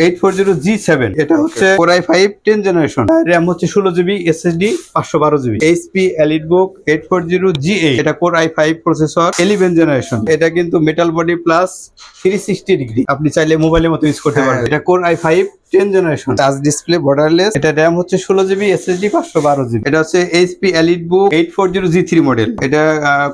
840G7 এটা হচ্ছে Core i5 10 generation, RAM হচ্ছে 16GB, SSD 512GB। HP EliteBook 840G8 এটা Core i5 প্রসেসর 11 জেনারেশন। এটা কিন্তু মেটাল বডি প্লাস 360 ডিগ্রি, আপনি চাইলে মোবাইলের মতো ইউজ করতে পারবেন। এটা Core i5 10 generation, touch display, borderless. এটা RAM হচ্ছে 16GB, SSD 512GB। এটা হচ্ছে HP EliteBook 840G3 মডেল। এটা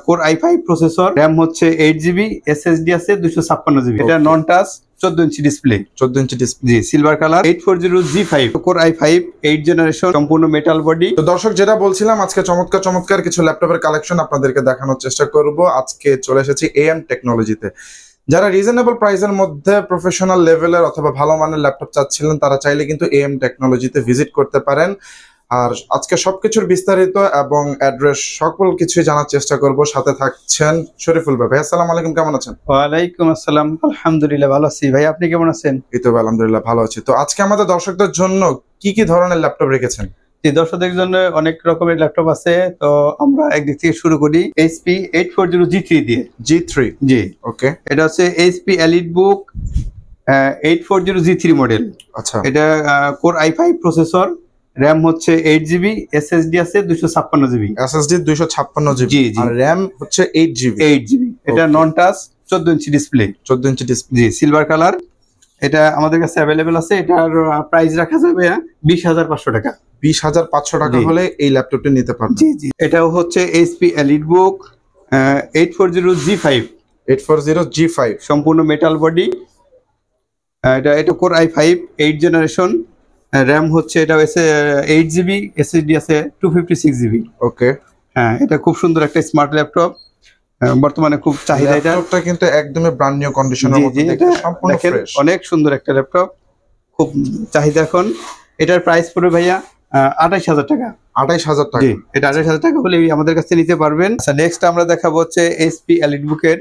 Core i5 প্রসেসর, RAM হচ্ছে 8GB, SSD আছে 256GB। এটা non touch, 14 inch display, 14 inch display, জি, silver colour. 840G5 Core i5 8 generation, সম্পূর্ণ মেটাল বডি। তো দর্শক, যেটা বলছিলাম, আজকে চমৎকার কিছু ল্যাপটপের কালেকশন আপনাদেরকে দেখানোর চেষ্টা করব। আজকে চলে এসেছি AM টেকনোলজিতে। যারা রিজনেবল প্রাইসের মধ্যে প্রফেশনাল লেভেলের অথবা ভালো মানের ল্যাপটপ চাচ্ছিলেন, তারা চাইলে কিন্তু AM টেকনোলজিতে ভিজিট করতে পারেন। আর আজকে সবকিছুর বিস্তারিত এবং অ্যাড্রেস সকল কিছু জানার চেষ্টা করব। সাথে থাকছেন শরীফুল ভাই। আসসালামু আলাইকুম, কেমন আছেন? ওয়ালাইকুম আসসালাম, আলহামদুলিল্লাহ ভালো আছি। ভাই আপনি কেমন আছেন? এই তো আলহামদুলিল্লাহ ভালো আছি। তো আজকে আমাদের দর্শকদের জন্য কি ধরনের ল্যাপটপ রেখেছেন? জি, দর্শকদের জন্য অনেক রকমের ল্যাপটপ আছে। তো আমরা একদিক থেকে শুরু করি HP 840G3 দিয়ে। G3, জি, ওকে। এটা হচ্ছে HP EliteBook 840G3 মডেল। আচ্ছা, এটা Core i5 প্রসেসর, RAM হচ্ছে 8GB, SSD আছে 256GB। SSD 256GB, জি জি, আর RAM হচ্ছে 8GB। এটা non touch, 14 inch display, 14 inch display, জি, সিলভার কালার। এটা আমাদের কাছে অ্যাভেলেবেল আছে। এটার প্রাইস রাখা যাবে 20,500 টাকা। 20,500 টাকা হলে এই ল্যাপটপটি নিতে পারবেন। জি জি, এটাও হচ্ছে HP EliteBook 840G5 840G5, সম্পূর্ণ মেটাল বডি। এটা Core i5 8 জেনারেশন, RAM হচ্ছে এটা 8GB, SSD আছে 256GB। ওকে, হ্যাঁ, এটা খুব সুন্দর একটা স্মার্ট ল্যাপটপ, বর্তমানে খুব চাহিদা। ল্যাপটপটা কিন্তু একদমই ব্র্যান্ড নিউ কন্ডিশনের মধ্যে, দেখতে সম্পূর্ণ ফ্রেশ, অনেক সুন্দর একটা ল্যাপটপ, খুব চাহিদা এখন। এটার প্রাইস পড়বে ভাইয়া 28,000 টাকা। 28,000 টাকা? জি, এটা 28,000 টাকা হলে আমাদের কাছে নিতে পারবেন। আচ্ছা, নেক্সট আমরা দেখাবো হচ্ছে HP EliteBook এর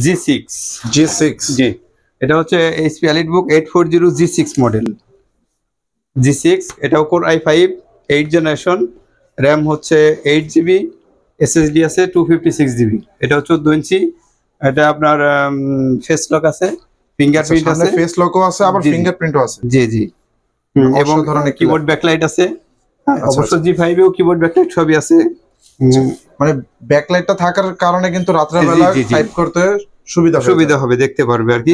G6। জি, এটা হচ্ছে HP EliteBook 840G6 model. G6 এটাও Core i5 8 জেনারেশন, RAM হচ্ছে 8GB, SSD আছে 256GB। এটাও 14 ইঞ্চি। এটা আপনার ফেস লক আছে, ফিঙ্গারপ্রিন্ট আছে, ফেস লকও আছে, আবার ফিঙ্গারপ্রিন্টও আছে। জি জি, এবং ধরনের কিবোর্ড ব্যাকলাইট আছে। অবশ্য G5 এও কিবোর্ড ব্যাকলাইট সবই আছে। মানে ব্যাকলাইটটা থাকার কারণে কিন্তু রাতের বেলা টাইপ করতে সুবিধা হবে, দেখতে পারবে আর কি।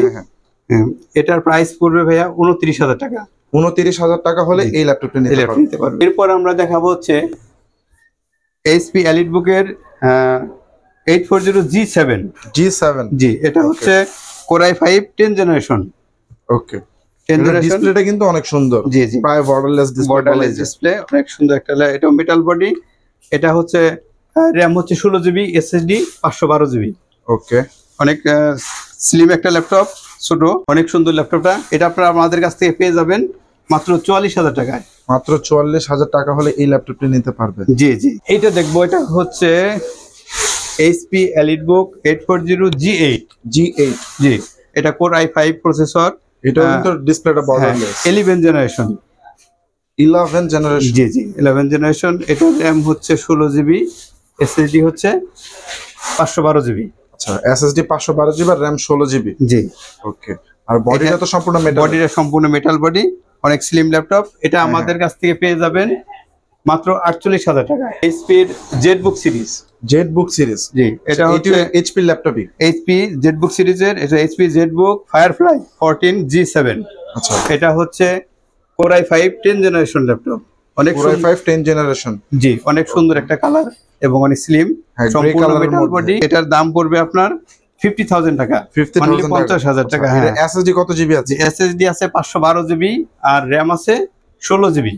এটার প্রাইস পড়বে ভাইয়া 29,000 টাকা। 29,000 টাকা হলে এই ল্যাপটপটা নিতে পারবে। এরপর আমরা দেখাবো হচ্ছে HP EliteBook এর 840G7। জি, এটা হচ্ছে Core i5 10 জেনারেশন। ওকে, ডিসপ্লেটা কিন্তু অনেক সুন্দর। জি জি, প্রায় বর্ডারলেস ডিসপ্লে, অনেক সুন্দর একটা। এটা মেটাল বডি। এটা হচ্ছে RAM হচ্ছে 16GB, SSD 512GB। ওকে, অনেক স্লিম একটা ল্যাপটপ, ছোট, অনেক সুন্দর ল্যাপটপটা। এটা আপনারা আমাদের কাছ থেকে পেয়ে যাবেন মাত্র 44,000 টাকায়। মাত্র 44,000 টাকা হলে এই ল্যাপটপটি নিতে পারবেন। জি জি, এইটা দেখবো। এটা হচ্ছে HP EliteBook 840G8। জি, এটা Core i5 প্রসেসর। এটা কিন্তু ডিসপ্লেটা বর্ডারলেস, 11 জেনারেশন। জি জি, 11 জেনারেশন। এটা RAM হচ্ছে 16GB, SSD হচ্ছে 512GB। আচ্ছা, SSD 512GB আর RAM 16GB। জি, ওকে। আর বডিটা তো সম্পূর্ণ মেটাল, সম্পূর্ণ মেটাল বডি, অনেক স্লিম ল্যাপটপ। এটা আমাদের কাছ থেকে পেয়ে যাবেন মাত্র 48,000 টাকা। HP এর ZBook সিরিজ। জি, এটা হচ্ছে HP ল্যাপটপই, HP ZBook সিরিজের। এটা HP ZBook Firefly 14G7। আচ্ছা, এটা হচ্ছে Core i5 10 জেনারেশন ল্যাপটপ। অনেক Core i5 10 জেনারেশন। জি, অনেক সুন্দর একটা কালার এবং অনেক স্লিম, সম্পূর্ণ মেটাল বডি। এটার দাম পড়বে আপনার 50,000 টাকা, 50,000 টাকা। হ্যাঁ, SSD কত জিবি আছে? SSD আছে 512GB, আর RAM আছে 16GB।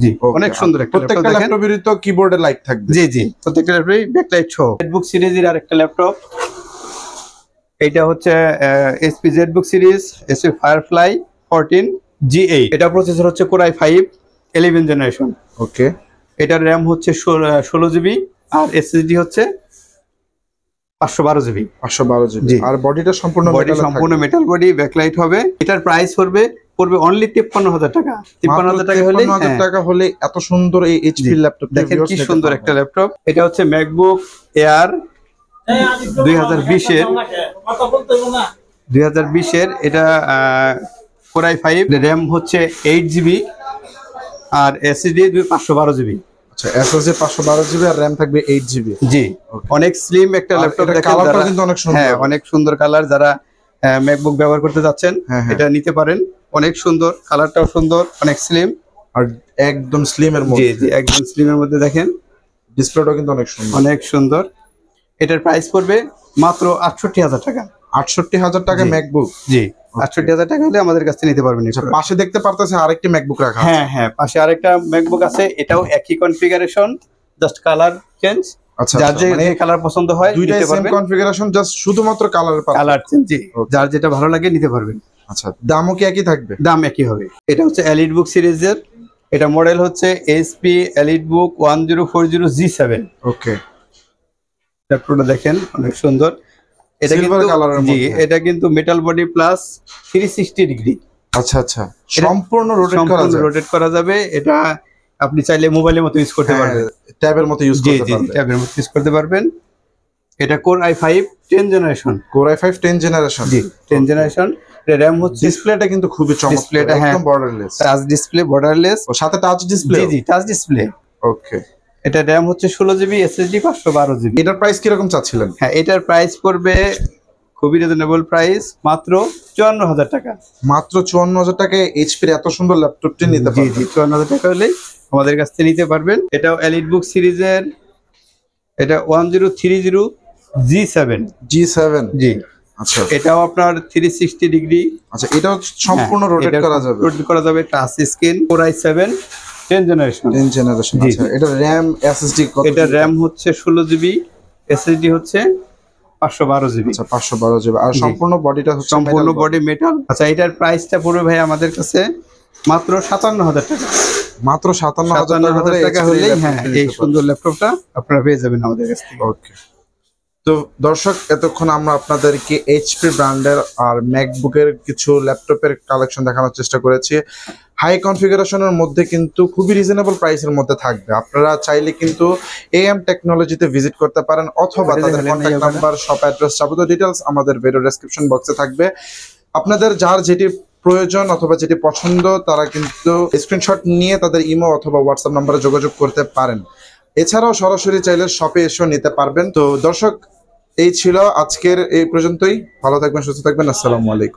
জি, অনেক সুন্দর একটা ল্যাপটপ। প্রত্যেকটা ল্যাপটপেরই তো কিবোর্ডে লাইট থাকবে। জি জি, প্রত্যেকটা ল্যাপটপে ব্যাকলাইট সহ। ZBook সিরিজের আরেকটা ল্যাপটপ। এটা হচ্ছে HP ZBook series, HP Firefly 14G8। এটা প্রসেসর হচ্ছে Core i5 11 জেনারেশন। ওকে, এটার RAM হচ্ছে 16GB, আর SSD হচ্ছে 512GB। আর বডিটা সম্পূর্ণ মেটাল বডি, ব্যাকলাইট হবে। এটার প্রাইস পড়বে অনলি 53,000 টাকা। 53,000 টাকা হলে এত সুন্দর এই HP ল্যাপটপ, দেখেন কি সুন্দর একটা ল্যাপটপ। এটা হচ্ছে MacBook Air 2020 এর। এটা Core i5, র্যাম হচ্ছে 8GB আর এসএসডি 512GB। আচ্ছা, এসএসডি 512GB আর র্যাম থাকবে 8GB। জি, অনেক স্লিম একটা আর ল্যাপটপ। এটা দেখেন কালারটা কিন্তু অনেক সুন্দর। হ্যাঁ, অনেক সুন্দর কালার। যারা ম্যাকবুক ব্যবহার করতে যাচ্ছেন এটা নিতে পারেন। অনেক সুন্দর, কালারটাও সুন্দর, অনেক স্লিম আর একদম স্লিমের জি মধ্যে। জি, একদম স্লিমের মধ্যে। দেখেন ডিসপ্লেটাও কিন্তু অনেক সুন্দর। অনেক সুন্দর। এটার প্রাইস পড়বে মাত্র 68,000 টাকা। 68,000 টাকা ম্যাকবুক? জি, 68,000 টাকা হলে আমাদের কাছে নিতে পারবেন। আচ্ছা, পাশে দেখতে পারতেছে আরেকটি ম্যাকবুক রাখা আছে। হ্যাঁ হ্যাঁ, পাশে আরেকটা ম্যাকবুক আছে, এটাও একই কনফিগারেশন, জাস্ট কালার চেঞ্জ। আচ্ছা, যার যে কালার পছন্দ হয় দুইটাই নিতে সেম পারবেন। কনফিগারেশন, জাস্ট শুধুমাত্র কালারের পার্থক্য। কালার চেঞ্জ, জি, যার যেটা ভালো লাগে নিতে পারবেন। আচ্ছা, দামও কি একই থাকবে? দাম একই হবে। এটা হচ্ছে এলিটবুক সিরিজের, এটা মডেল হচ্ছে এইচপি এলিটবুক 1040G7। ওকে, ল্যাপটপটা দেখেন অনেক সুন্দর। এটা সিলভার কিন্তু কালারের জি, মধ্যে। এটা কিন্তু মেটাল বডি প্লাস 360 ডিগ্রি। আচ্ছা আচ্ছা, সম্পূর্ণ রোটেট করা সম্পূর্ণ যায়। রোটেট করা যাবে। এটা আপনি চাইলে মোবাইলের মতো ইউজ করতে পারবেন, ট্যাবের মতো ইউজ জি করতে জি, পারবেন। ট্যাবের মতো ইউজ করতে পারবেন। এটা Core i5 10 generation. Core i5 10 generation. জি, 10 জেনারেশন। র্যাম হচ্ছে, ডিসপ্লেটা কিন্তু খুবই চমৎকার, ডিসপ্লেটা হ্যাঁ একদম বর্ডারলেস। Touch display, borderless. ও সাথে টাচ ডিসপ্লে? জি জি, টাচ ডিসপ্লে। ওকে, এটা র্যাম হচ্ছে 16GB, এসএসডি 512GB। এটার প্রাইস কি রকম চাচ্ছিলেন? হ্যাঁ, এটার প্রাইস পড়বে খুবই রিজনেবল প্রাইস, মাত্র 54,000 টাকা। মাত্র 54,000 টাকায় এইচপির এত সুন্দর ল্যাপটপটি নিতে জি পারবেন। জি, 54,000 টাকা হলে আমাদের কাছ থেকে নিতে পারবেন। এটাও এলিটবুক সিরিজের, এটা 1030G7। G7? জি, আচ্ছা এটাও আপনার 360 ডিগ্রি। আচ্ছা, এটাও সম্পূর্ণ রোটেট করা যাবে? রোটেট করা যাবে, touch screen. Core i7 10 generation. 10 generation. জি, আচ্ছা, এটা র্যাম এসএসডি কত? এটা র্যাম হচ্ছে 16GB, এসএসডি হচ্ছে 512GB। আচ্ছা, 512GB। আর জি। সম্পূর্ণ বডিটা হচ্ছে সম্পূর্ণ metal body। Body metal. আচ্ছা, এটার প্রাইসটা পড়বে ভাই আমাদের কাছে মাত্র 57,000 টাকা। মাত্র 57,000 টাকা হলেই হ্যাঁ, এই সুন্দর ল্যাপটপটা আপনারা পেয়ে যাবেন আমাদের কাছ থেকে। ওকে, তো দর্শক, এতক্ষণ আমরা আপনাদেরকে এইচপি ব্র্যান্ডের আর ম্যাকবুকের কিছু ল্যাপটপের কালেকশন দেখানোর চেষ্টা করেছি। হাই কনফিগারেশনের মধ্যে কিন্তু খুবই রিজনেবল প্রাইসের মধ্যে থাকবে। আপনারা চাইলে কিন্তু এএম টেকনোলজিতে ভিজিট করতে পারেন, অথবা তাদের কন্ট্যাক্ট নাম্বার, শপ অ্যাড্রেস, যাবতীয় ডিটেলস আমাদের ভিডিও ডেসক্রিপশন বক্সে থাকবে। আপনাদের যার যেটি প্রয়োজন অথবা যেটি পছন্দ, তারা কিন্তু স্ক্রিনশট নিয়ে তাদের ইমো অথবা হোয়াটসঅ্যাপ নাম্বারে যোগাযোগ করতে পারেন। এছাড়াও সরাসরি চাইলে শপে এসেও নিতে পারবেন। তো দর্শক, এই ছিল আজকের এই পর্যন্তই। ভালো থাকবেন, সুস্থ থাকবেন। আসসালামু আলাইকুম।